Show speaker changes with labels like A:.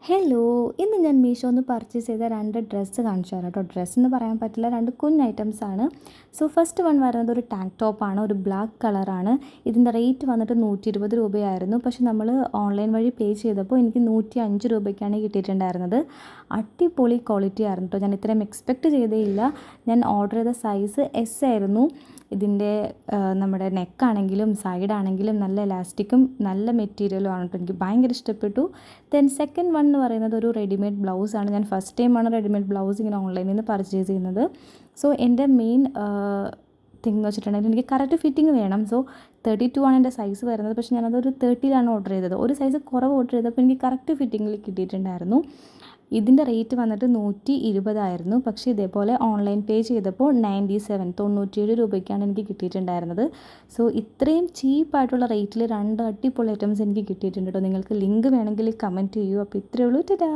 A: Hello! ഇന്ന് ഞാൻ മീഷോന്ന് purchase ചെയ്ത 2 ഡ്രസ്സ് കാണിച്ചു തരാം കേട്ടോ. ഡ്രസ്സെന്ന് പറയാൻ പറ്റില്ല, 2 കുഞ്ഞ് ഐറ്റംസാണ്. സോ ഫസ്റ്റ് വൺ വരുന്നത് ഒരു ടാങ്ക് ടോപ്പാണ്. ഒരു ബ്ലാക്ക് കളറാണ്. ഇതിൻ്റെ റേറ്റ് വന്നിട്ട് 120 രൂപയായിരുന്നു. പക്ഷെ നമ്മൾ ഓൺലൈൻ വഴി പേ ചെയ്തപ്പോൾ എനിക്ക് 105 രൂപയ്ക്കാണ് കിട്ടിയിട്ടുണ്ടായിരുന്നത്. അടിപൊളി ക്വാളിറ്റി ആയിരുന്നു കേട്ടോ. ഞാൻ ഇത്രയും എക്സ്പെക്റ്റ് ചെയ്തേയില്ല. ഞാൻ ഓർഡർ ചെയ്ത സൈസ് എസ് ആയിരുന്നു. ഇതിൻ്റെ നമ്മുടെ നെക്കാണെങ്കിലും സൈഡാണെങ്കിലും നല്ല എലാസ്റ്റിക്കും നല്ല മെറ്റീരിയലും ആണ് കേട്ടോ. എനിക്ക് ഭയങ്കര ഇഷ്ടപ്പെട്ടു. ദെൻ സെക്കൻഡ് വൺ എന്ന് പറയുന്നത് ഒരു റെഡിമെയ്ഡ് ബ്ലൗസാണ്. ഞാൻ ഫസ്റ്റ് ടൈമാണ് റെഡിമെയ്ഡ് ബ്ലൗസ് ഇങ്ങനെ ഓൺലൈനിൽ നിന്ന് പർച്ചേസ് ചെയ്യുന്നത്. സോ എൻ്റെ മെയിൻ തിങ് എന്ന് വെച്ചിട്ടുണ്ടെങ്കിൽ എനിക്ക് കറക്റ്റ് ഫിറ്റിംഗ് വേണം. സോ 32 ആണ് എൻ്റെ സൈസ് വരുന്നത്. പക്ഷേ ഞാനതൊരു 30ലാണ് ഓർഡർ ചെയ്തത്. ഒരു സൈസ് കുറവ് ഓർഡർ ചെയ്തപ്പോൾ എനിക്ക് കറക്റ്റ് ഫിറ്റിങ്ങിൽ കിട്ടിയിട്ടുണ്ടായിരുന്നു. ഇതിൻ്റെ റേറ്റ് വന്നിട്ട് 120 ആയിരുന്നു. പക്ഷേ ഇതേപോലെ ഓൺലൈൻ പേ ചെയ്തപ്പോൾ 97 രൂപയ്ക്കാണ് എനിക്ക് കിട്ടിയിട്ടുണ്ടായിരുന്നത്. സോ ഇത്രയും ചീപ്പായിട്ടുള്ള റേറ്റിൽ 2 അടിപൊളി ഐറ്റംസ് എനിക്ക് കിട്ടിയിട്ടുണ്ട് കേട്ടോ. നിങ്ങൾക്ക് ലിങ്ക് വേണമെങ്കിൽ കമൻറ്റ് ചെയ്യൂ. അപ്പോൾ ഇത്രയേ ഉള്ളൂ. ടാറ്റാ.